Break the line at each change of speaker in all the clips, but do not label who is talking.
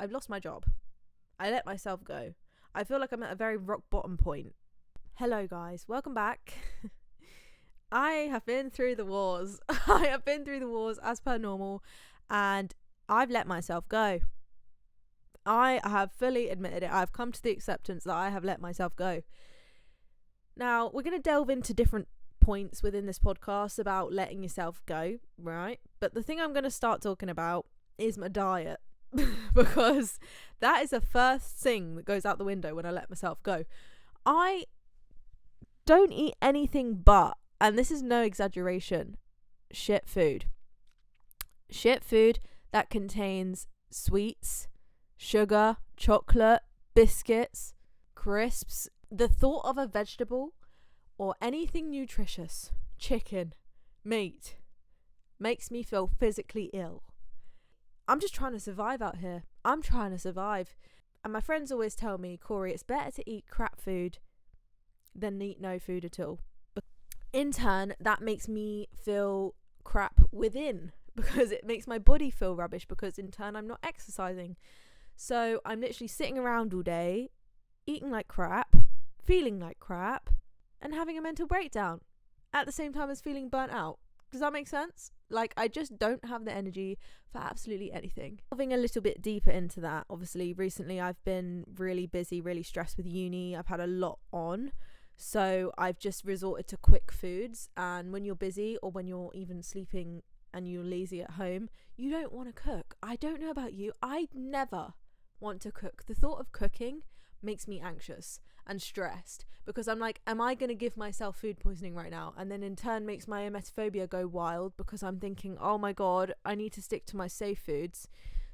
I've lost my job. I let myself go. I feel like I'm at a very rock bottom point. Hello guys, welcome back. I have been through the wars. I have been through the wars as per normal, and I've let myself go. I have fully admitted it. I've come to the acceptance that I have let myself go. Now, we're going to delve into different points within this podcast about letting yourself go, right? But the thing I'm going to start talking about is my diet, because that is the first thing that goes out the window when I let myself go. I don't eat anything but, and this is no exaggeration, shit food. Shit food that contains sweets, sugar, chocolate, biscuits, crisps. The thought of a vegetable or anything nutritious, chicken, meat, makes me feel physically ill. I'm just trying to survive out here. I'm trying to survive. And my friends always tell me, Corey, it's better to eat crap food than eat no food at all. In turn, that makes me feel crap within, because it makes my body feel rubbish, because in turn I'm not exercising. So I'm literally sitting around all day, eating like crap, feeling like crap, and having a mental breakdown at the same time as feeling burnt out. Does that make sense? Like, I just don't have the energy for absolutely anything. Delving a little bit deeper into that, obviously recently I've been really busy, really stressed with uni. I've had a lot on, so I've just resorted to quick foods. And when you're busy, or when you're even sleeping and you're lazy at home, you don't want to cook. I don't know about you, I never want to cook. The thought of cooking makes me anxious and stressed, because I'm like, am I going to give myself food poisoning right now? And then in turn makes my emetophobia go wild, because I'm thinking, oh my god, I need to stick to my safe foods.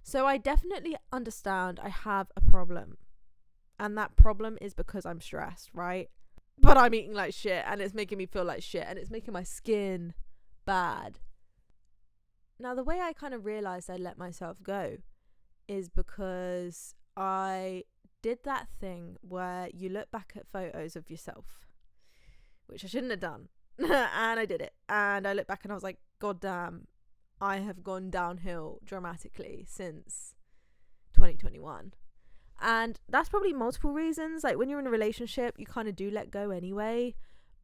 So I definitely understand I have a problem, and that problem is because I'm stressed, right? But I'm eating like shit, and it's making me feel like shit, and it's making my skin bad. Now, the way I kind of realized I let myself go is because I did that thing where you look back at photos of yourself, which I shouldn't have done. And I did it. And I looked back and I was like, god damn, I have gone downhill dramatically since 2021. And that's probably multiple reasons. Like, when you're in a relationship, you kind of do let go anyway.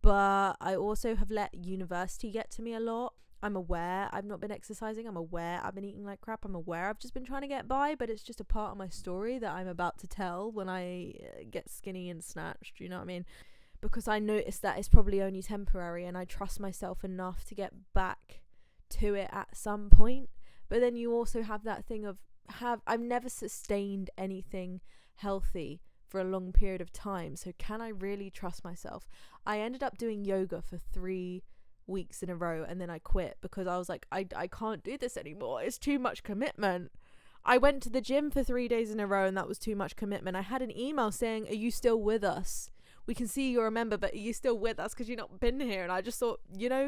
But I also have let university get to me a lot. I'm aware I've not been exercising. I'm aware I've been eating like crap. I'm aware I've just been trying to get by, but it's just a part of my story that I'm about to tell when I get skinny and snatched, you know what I mean? Because I noticed that it's probably only temporary, and I trust myself enough to get back to it at some point. But then you also have that thing of, I've never sustained anything healthy for a long period of time, so can I really trust myself? I ended up doing yoga for 3 weeks in a row, and then I quit because I was like, I can't do this anymore. It's too much commitment. I went to the gym for 3 days in a row, and that was too much commitment. I had an email saying, are you still with us? We can see you're a member, but are you still with us because you've not been here? And I just thought,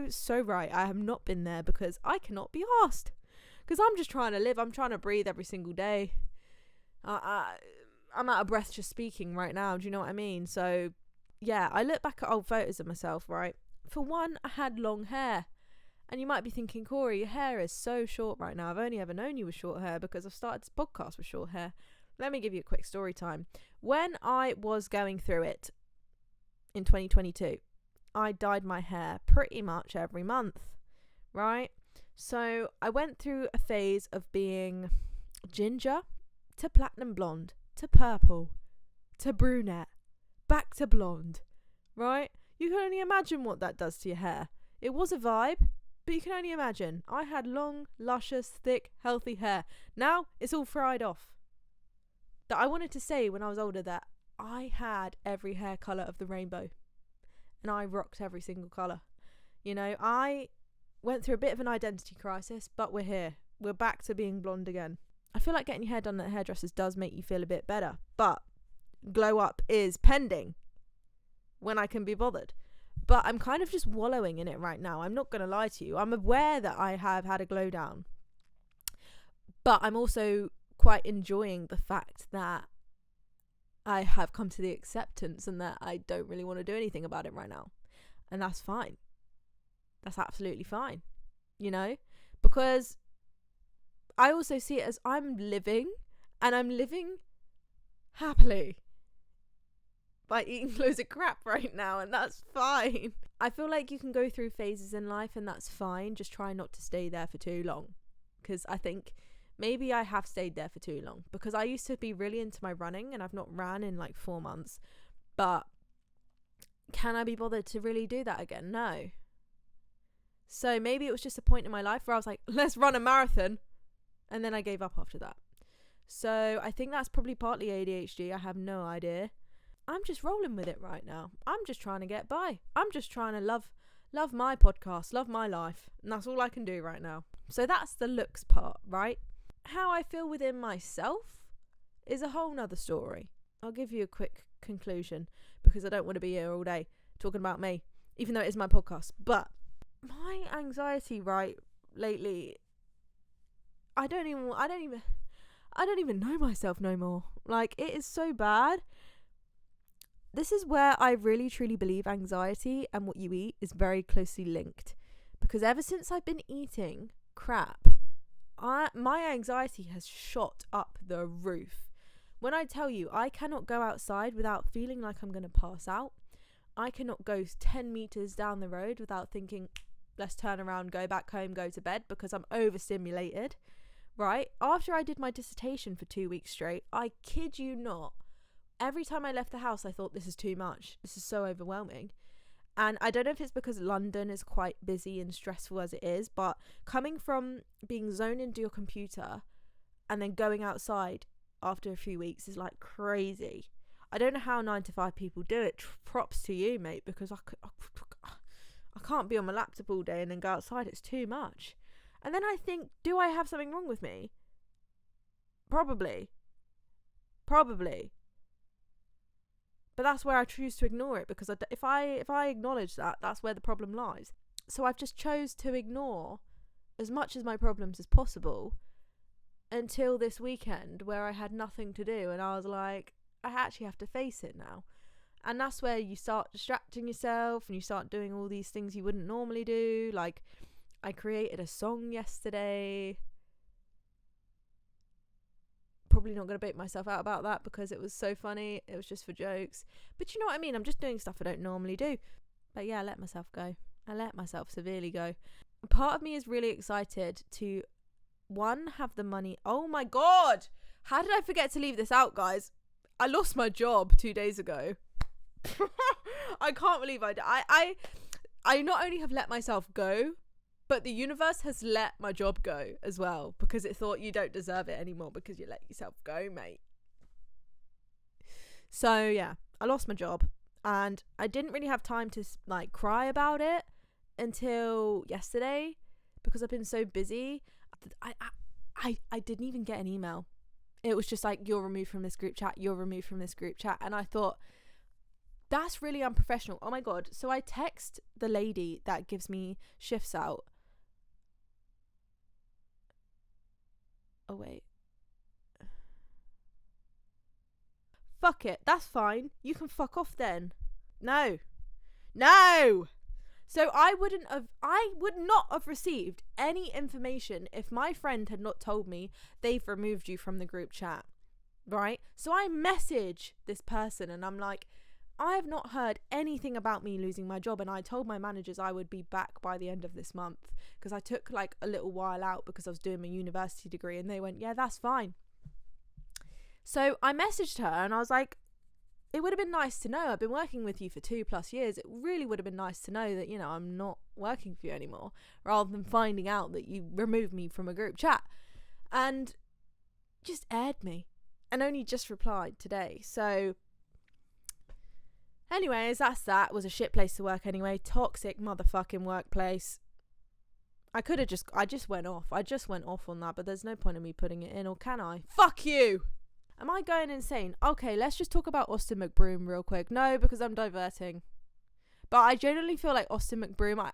so right, I have not been there because I cannot be asked, because I'm just trying to live. I'm trying to breathe every single day. I'm out of breath just speaking right now. Do you know what I mean? So yeah, I look back at old photos of myself, right? For one, I had long hair. And you might be thinking, Corey, your hair is so short right now. I've only ever known you with short hair because I've started this podcast with short hair. Let me give you a quick story time. When I was going through it in 2022, I dyed my hair pretty much every month, right? So I went through a phase of being ginger to platinum blonde to purple to brunette back to blonde, right? You can only imagine what that does to your hair. It was a vibe, but you can only imagine. I had long, luscious, thick, healthy hair. Now it's all fried off. That I wanted to say when I was older that I had every hair colour of the rainbow, and I rocked every single colour. I went through a bit of an identity crisis, but we're here. We're back to being blonde again. I feel like getting your hair done at hairdressers does make you feel a bit better, but glow up is pending when I can be bothered. But I'm kind of just wallowing in it right now. I'm not going to lie to you. I'm aware that I have had a glow down, but I'm also quite enjoying the fact that I have come to the acceptance and that I don't really want to do anything about it right now. And that's fine. That's absolutely fine, because I also see it as I'm living And I'm living happily by eating loads of crap right now, and that's fine. I feel like you can go through phases in life and that's fine. Just try not to stay there for too long, because I think maybe I have stayed there for too long, because I used to be really into my running and I've not ran in like 4 months. But can I be bothered to really do that again? No. So maybe it was just a point in my life where I was like, let's run a marathon, and then I gave up after that. So I think that's probably partly ADHD. I have no idea. I'm just rolling with it right now. I'm just trying to get by. I'm just trying to love my podcast, love my life, and that's all I can do right now. So that's the looks part, right? How I feel within myself is a whole nother story. I'll give you a quick conclusion, because I don't want to be here all day talking about me, even though it is my podcast. But my anxiety lately, I don't even know myself no more. Like, it is so bad. This is where I really truly believe anxiety and what you eat is very closely linked, because ever since I've been eating crap, my anxiety has shot up the roof. When I tell you, I cannot go outside without feeling like I'm going to pass out. I cannot go 10 meters down the road without thinking, let's turn around, go back home, go to bed, because I'm overstimulated, right? After I did my dissertation for 2 weeks straight, I kid you not, every time I left the house, I thought, this is too much. This is so overwhelming. And I don't know if it's because London is quite busy and stressful as it is, but coming from being zoned into your computer and then going outside after a few weeks is like crazy. I don't know how 9 to 5 people do it. Props to you, mate, because I can't be on my laptop all day and then go outside. It's too much. And then I think, do I have something wrong with me? Probably. But that's where I choose to ignore it, because if I acknowledge that, that's where the problem lies. So I've just chose to ignore as much of my problems as possible until this weekend, where I had nothing to do, and I was like, I actually have to face it now. And that's where you start distracting yourself and you start doing all these things you wouldn't normally do. Like, I created a song yesterday. Probably not going to bait myself out about that because it was so funny. It was just for jokes. But you know what I mean? I'm just doing stuff I don't normally do. But yeah, I let myself go. I let myself severely go. Part of me is really excited to, one, have the money. Oh my God! How did I forget to leave this out, guys? I lost my job 2 days ago. I can't believe I not only have let myself go, but the universe has let my job go as well, because it thought, you don't deserve it anymore because you let yourself go, mate. So yeah, I lost my job, and I didn't really have time to like cry about it until yesterday, because I've been so busy. I didn't even get an email. It was just like, you're removed from this group chat, you're removed from this group chat. And I thought, that's really unprofessional. Oh my God. So I text the lady that gives me shifts out. Oh, wait. Fuck it. That's fine. You can fuck off then. No. So I would not have received any information if my friend had not told me they've removed you from the group chat, right? So I message this person and I'm like, I have not heard anything about me losing my job, and I told my managers I would be back by the end of this month, because I took like a little while out because I was doing my university degree, and they went, yeah, that's fine. So I messaged her and I was like, it would have been nice to know. I've been working with you for 2+ years. It really would have been nice to know that, you know, I'm not working for you anymore, rather than finding out that you removed me from a group chat. And just aired me, and only just replied today. So anyways, that's that. It was a shit place to work anyway. Toxic motherfucking workplace. I just went off. I just went off on that, but there's no point in me putting it in, or can I? Fuck you! Am I going insane? Okay, let's just talk about Austin McBroom real quick. No, because I'm diverting. But I generally feel like Austin McBroom,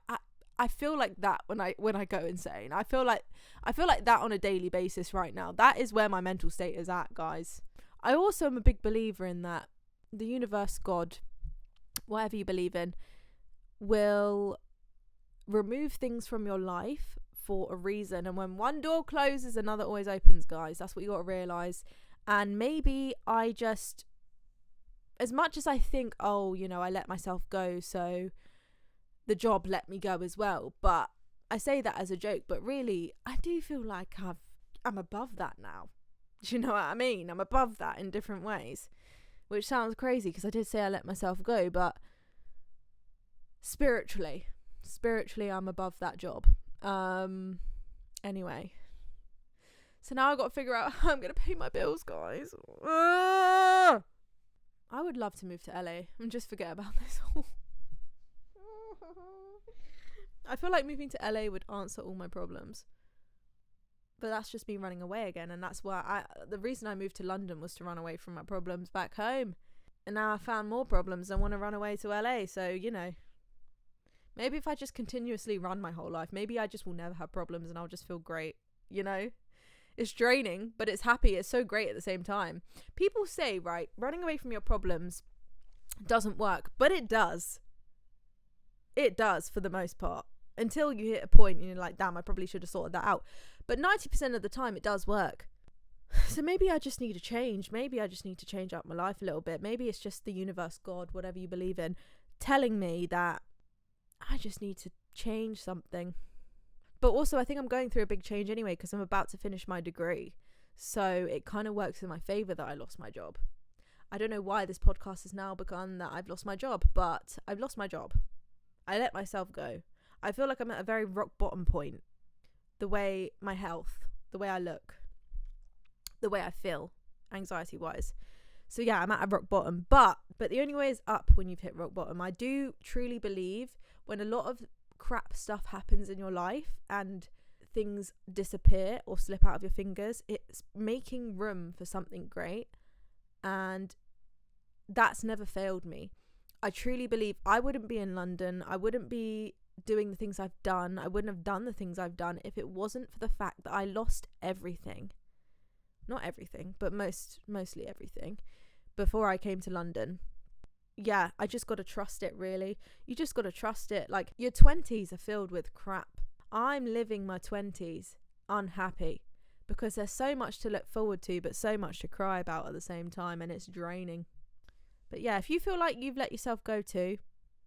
I feel like that when I go insane. I feel like that on a daily basis right now. That is where my mental state is at, guys. I also am a big believer in that the universe, God, whatever you believe in, will remove things from your life for a reason. And when one door closes, another always opens, guys. That's what you got to realise. And maybe I just, as much as I think, oh, you know, I let myself go, so the job let me go as well. But I say that as a joke, but really, I do feel like I'm above that now. Do you know what I mean? I'm above that in different ways, which sounds crazy because I did say I let myself go, but spiritually, I'm above that job. Anyway, so now I've got to figure out how I'm going to pay my bills, guys. I would love to move to LA and just forget about this whole... I feel like moving to LA would answer all my problems. But that's just me running away again. And that's why the reason I moved to London was to run away from my problems back home. And now I found more problems and want to run away to LA. So, you know, maybe if I just continuously run my whole life, maybe I just will never have problems and I'll just feel great, you know? It's draining, but it's happy. It's so great at the same time. People say, right, running away from your problems doesn't work, but it does. It does for the most part. Until you hit a point and you're like, damn, I probably should have sorted that out. But 90% of the time it does work. So maybe I just need a change. Maybe I just need to change up my life a little bit. Maybe it's just the universe, God, whatever you believe in, telling me that I just need to change something. But also I think I'm going through a big change anyway because I'm about to finish my degree. So it kind of works in my favour that I lost my job. I don't know why this podcast has now begun that I've lost my job, but I've lost my job. I let myself go. I feel like I'm at a very rock bottom point. The way my health, the way I look, the way I feel, anxiety wise. So yeah, I'm at a rock bottom, but the only way is up when you've hit rock bottom. I do truly believe when a lot of crap stuff happens in your life and things disappear or slip out of your fingers, it's making room for something great. And that's never failed me. I truly believe I wouldn't be in London. I wouldn't be doing the things I've done. I wouldn't have done the things I've done if it wasn't for the fact that I lost everything. Not everything, but mostly everything before I came to London. Yeah, I just got to trust it, really. You just got to trust it. Like, your 20s are filled with crap. I'm living my 20s unhappy because there's so much to look forward to, but so much to cry about at the same time, and it's draining. But yeah, if you feel like you've let yourself go too,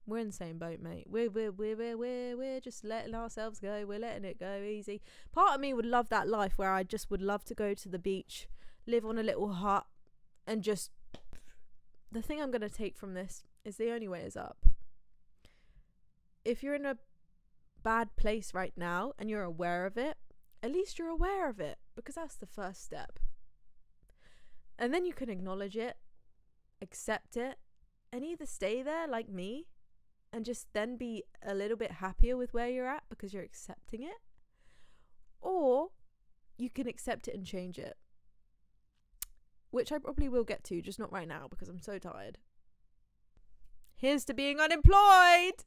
we're in the same boat, mate. We're just letting ourselves go. We're letting it go easy. Part of me would love that life where I just would love to go to the beach, live on a little hut, and just... The thing I'm going to take from this is the only way is up. If you're in a bad place right now and you're aware of it, at least you're aware of it, because that's the first step. And then you can acknowledge it, accept it, and either stay there like me and just then be a little bit happier with where you're at because you're accepting it, or you can accept it and change it, which I probably will get to, just not right now because I'm so tired. Here's to being unemployed.